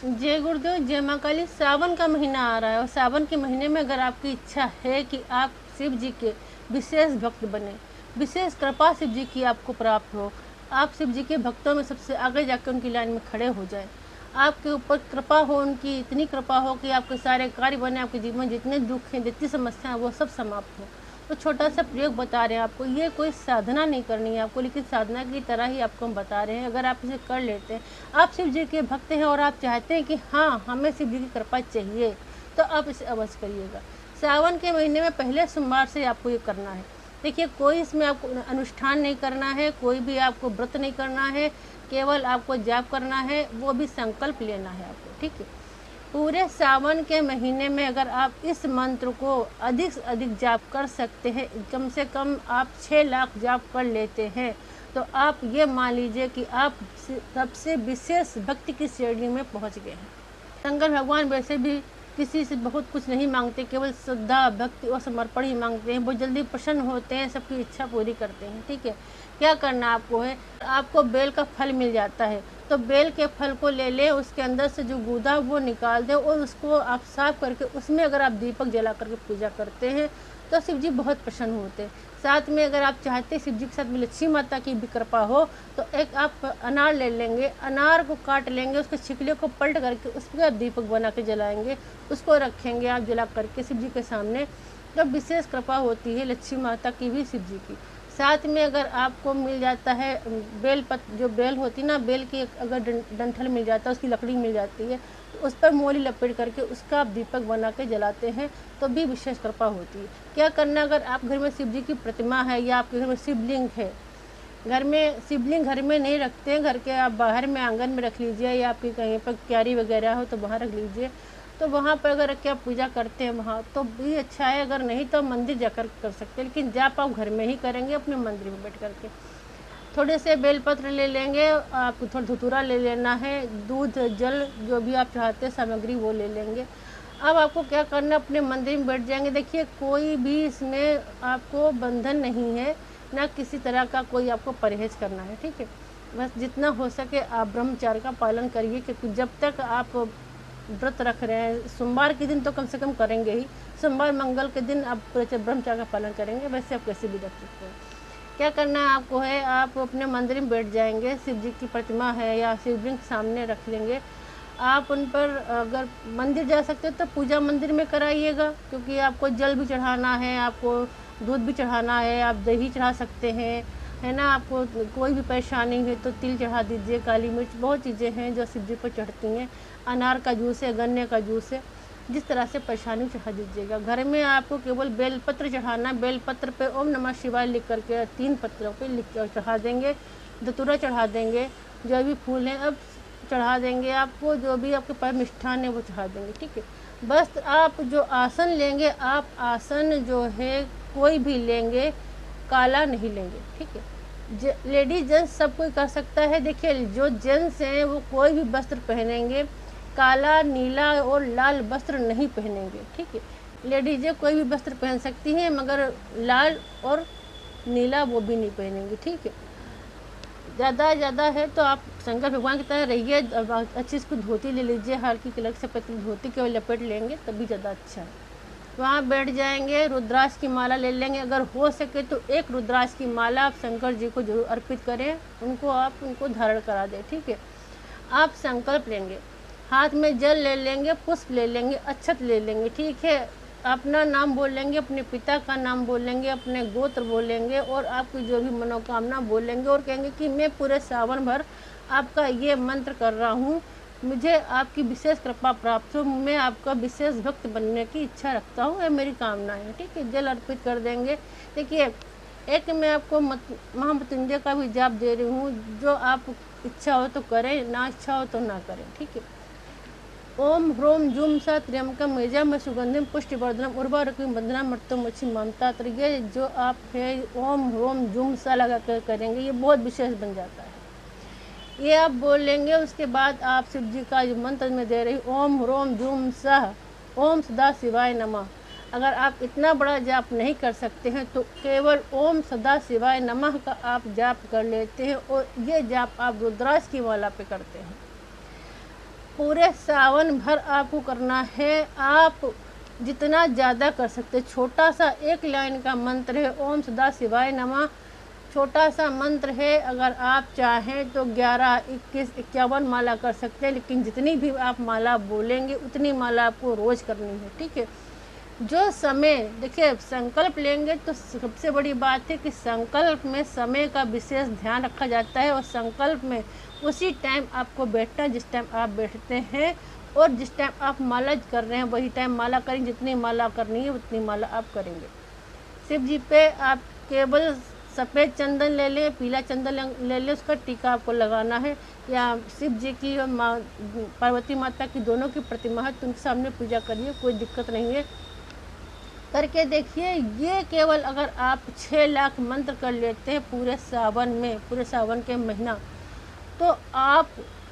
जय गुरुदेव, जय माँ काली। सावन का महीना आ रहा है और सावन के महीने में अगर आपकी इच्छा है कि आप शिव जी के विशेष भक्त बने, विशेष कृपा शिव जी की आपको प्राप्त हो, आप शिव जी के भक्तों में सबसे आगे जाकर उनकी लाइन में खड़े हो जाएं, आपके ऊपर कृपा हो, उनकी इतनी कृपा हो कि आपके सारे कार्य बने, आपके जीवन में जितने दुख हैं, जितनी समस्याएं वो सब समाप्त हो। तो छोटा सा प्रयोग बता रहे हैं आपको। ये कोई साधना नहीं करनी है आपको, लेकिन साधना की तरह ही आपको हम बता रहे हैं। अगर आप इसे कर लेते हैं, आप शिव जी के भक्त हैं और आप चाहते हैं कि हाँ हमें शिव जी की कृपा चाहिए, तो आप इसे अवश्य करिएगा। सावन के महीने में पहले सोमवार से आपको ये करना है। देखिए, कोई इसमें आपको अनुष्ठान नहीं करना है, कोई भी आपको व्रत नहीं करना है, केवल आपको जाप करना है, वो भी संकल्प लेना है आपको। ठीक है, पूरे सावन के महीने में अगर आप इस मंत्र को अधिक से अधिक जाप कर सकते हैं, कम से कम आप 6 लाख जाप कर लेते हैं, तो आप ये मान लीजिए कि आप सबसे विशेष भक्ति की श्रेणी में पहुंच गए हैं। शंकर भगवान वैसे भी किसी से बहुत कुछ नहीं मांगते, केवल श्रद्धा भक्ति और समर्पण ही मांगते हैं। बहुत जल्दी प्रसन्न होते हैं, सबकी इच्छा पूरी करते हैं। ठीक है, क्या करना आपको है, आपको बेल का फल मिल जाता है तो बेल के फल को ले लें, उसके अंदर से जो गूदा वो निकाल दें और उसको आप साफ करके उसमें अगर आप दीपक जला करके पूजा करते हैं तो शिव जी बहुत प्रसन्न होते हैं। साथ में अगर आप चाहते हैं शिव जी के साथ में लक्ष्मी माता की भी कृपा हो, तो एक आप अनार ले लेंगे, अनार को काट लेंगे, उसके छिकले को पलट करके उस पर आप दीपक बना के जलाएंगे, उसको रखेंगे आप जला करके शिव जी के सामने, तो विशेष कृपा होती है लक्ष्मी माता की भी शिव जी की। साथ में अगर आपको मिल जाता है जो बेल होती ना, बेल की अगर डंठल मिल जाता है, उसकी लकड़ी मिल जाती है, तो उस पर मोली लपेट करके उसका आप दीपक बना के जलाते हैं तो भी विशेष कृपा होती है। क्या करना, अगर आप घर में शिव जी की प्रतिमा है या आपके घर में शिवलिंग है, घर में शिवलिंग घर में नहीं रखते हैं, घर के आप बाहर में आंगन में रख लीजिए, या आपकी कहीं पर क्यारी वगैरह हो तो वहाँ रख लीजिए, तो वहाँ पर अगर क्या पूजा करते हैं वहाँ तो भी अच्छा है। अगर नहीं तो मंदिर जाकर कर सकते हैं, लेकिन जाप आप घर में ही करेंगे अपने मंदिर में बैठ करके। थोड़े से बेलपत्र ले लेंगे, आपको थोड़ा धतूरा ले लेना है, दूध जल जो भी आप चाहते हैं सामग्री वो ले लेंगे। अब आपको क्या करना, अपने मंदिर में बैठ जाएंगे। देखिए, कोई भी इसमें आपको बंधन नहीं है, ना किसी तरह का कोई आपको परहेज करना है। ठीक है, बस जितना हो सके आप ब्रह्मचर्य का पालन करिए, क्योंकि जब तक आप व्रत रख रहे हैं, सोमवार के दिन तो कम से कम करेंगे ही, सोमवार मंगल के दिन आप ब्रह्मचर्य का पालन करेंगे, वैसे आप कैसे भी रख सकते हैं। क्या करना है आपको है, आप अपने मंदिर में बैठ जाएंगे, शिव जी की प्रतिमा है या शिवलिंग सामने रख लेंगे। आप उन पर अगर मंदिर जा सकते हो तो पूजा मंदिर में कराइएगा, क्योंकि आपको जल भी चढ़ाना है, आपको दूध भी चढ़ाना है, आप दही चढ़ा सकते हैं, है ना। आपको कोई भी परेशानी है तो तिल चढ़ा दीजिए, काली मिर्च, बहुत चीज़ें हैं जो शिव जी पर चढ़ती हैं, अनार का जूस है, गन्ने का जूस है, जिस तरह से परेशानी चढ़ा दीजिएगा। घर में आपको केवल बेलपत्र चढ़ाना, बेलपत्र पे ओम नमः शिवाय लिख करके 3 पत्रों पे लिख चढ़ा देंगे, धतूरा चढ़ा देंगे, जो भी फूल हैं अब चढ़ा देंगे, आपको जो भी आपके पास मिष्ठान है वो चढ़ा देंगे। ठीक है, बस आप जो आसन लेंगे, आप आसन जो है कोई भी लेंगे, काला नहीं लेंगे। ठीक है, लेडीज जेंट्स सब कोई कर सकता है। देखिए, जो जेंट्स हैं वो कोई भी वस्त्र पहनेंगे, काला, नीला और लाल वस्त्र नहीं पहनेंगे। ठीक है, लेडीजें कोई भी वस्त्र पहन सकती हैं, मगर लाल और नीला वो भी नहीं पहनेंगे। ठीक है, ज़्यादा है तो आप शंकर भगवान की तरह रहिए, अच्छी इसको धोती ले लीजिए, हल्की कलर से पतली धोती केवल लपेट लेंगे तभी ज़्यादा अच्छा है। वहाँ बैठ जाएंगे, रुद्राक्ष की माला ले लेंगे, अगर हो सके तो एक रुद्राक्ष की माला आप शंकर जी को जरूर अर्पित करें, उनको धारण करा दें। ठीक है, आप संकल्प लेंगे, हाथ में जल ले लेंगे, पुष्प ले लेंगे, अक्षत ले लेंगे। ठीक है, अपना नाम बोल लेंगे, अपने पिता का नाम बोल लेंगे, अपने गोत्र बोलेंगे और आपकी जो भी मनोकामना बोलेंगे, और कहेंगे कि मैं पूरे सावन भर आपका ये मंत्र कर रहा हूँ, मुझे आपकी विशेष कृपा प्राप्त हो, मैं आपका विशेष भक्त बनने की इच्छा रखता हूँ, ये मेरी कामना है। ठीक है, जल अर्पित कर देंगे। देखिए, एक मैं आपको महामृत्युंजय का भी जाप दे रही हूँ, जो आप इच्छा हो तो करें, ना इच्छा हो तो ना करें। ठीक है, ओम ह्रोम जूम सा त्र्यंबकम यजामहे सुगंधिम पुष्टिवर्धनम उर्वारुकमिव बंधनानां मृत्युर्मुक्षीयमामृतम् ममतात्। ये जो आप है ओम ह्रोम जूम सा लगा कर करेंगे, ये बहुत विशेष बन जाता है। ये आप बोल लेंगे, उसके बाद आप शिव जी का जो मंत्र में दे रही ओम ह्रोम जूम सह ओम सदा शिवाय नमः, अगर आप इतना बड़ा जाप नहीं कर सकते हैं तो केवल ओम सदा शिवाय नमः का आप जाप कर लेते हैं, और ये जाप आप रुद्राक्ष की माला पे करते हैं। पूरे सावन भर आपको करना है। आप जितना ज़्यादा कर सकते, छोटा सा एक लाइन का मंत्र है, ओम सदा शिवाय नमः। छोटा सा मंत्र है, अगर आप चाहें तो 11, 21, 51 माला कर सकते हैं, लेकिन जितनी भी आप माला बोलेंगे उतनी माला आपको रोज़ करनी है, ठीक है। जो समय, देखिए संकल्प लेंगे तो सबसे बड़ी बात है कि संकल्प में समय का विशेष ध्यान रखा जाता है, और संकल्प में उसी टाइम आपको बैठना जिस टाइम आप बैठते हैं, और जिस टाइम आप माला कर रहे हैं वही टाइम माला करेंगे। जितनी माला करनी है उतनी माला आप करेंगे। शिव जी पे आप केवल सफ़ेद चंदन ले लें, पीला चंदन ले लें, उसका टीका आपको लगाना है, या शिव जी की और पार्वती माता की दोनों की प्रतिमा है तो उनके सामने पूजा करिए, कोई दिक्कत नहीं है। करके देखिए, ये केवल अगर आप 6 लाख मंत्र कर लेते हैं पूरे सावन में, पूरे सावन के महीना, तो आप,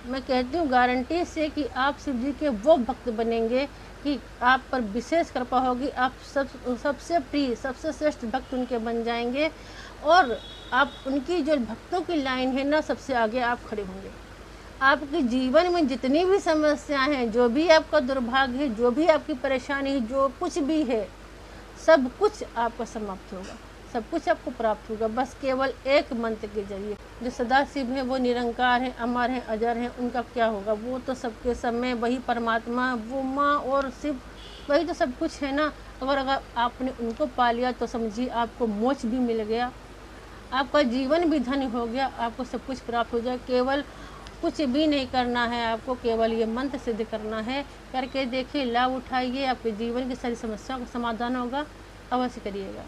मैं कहती हूँ गारंटी से कि आप शिव जी के वो भक्त बनेंगे कि आप पर विशेष कृपा होगी। आप सबसे प्रिय, सबसे श्रेष्ठ भक्त उनके बन जाएंगे, और आप उनकी जो भक्तों की लाइन है ना, सबसे आगे आप खड़े होंगे। आपके जीवन में जितनी भी समस्याएं हैं, जो भी आपका दुर्भाग्य है, जो भी आपकी परेशानी है, जो कुछ भी है, सब कुछ आपका समाप्त होगा, सब कुछ आपको प्राप्त होगा, बस केवल एक मंत्र के जरिए। जो सदा शिव हैं वो निरंकार हैं, अमर हैं, अजर हैं, उनका क्या होगा? वो तो सबके सब में वही परमात्मा, वो माँ और शिव, वही तो सब कुछ है ना। अगर आपने उनको पा लिया तो समझिए आपको मोक्ष भी मिल गया, आपका जीवन भी धन्य हो गया, आपको सब कुछ प्राप्त हो जाए। केवल कुछ भी नहीं करना है आपको, केवल ये मंत्र सिद्ध करना है। करके देखिए, लाभ उठाइए, आपके जीवन की सारी समस्याओं का समाधान होगा। अवश्य करिएगा।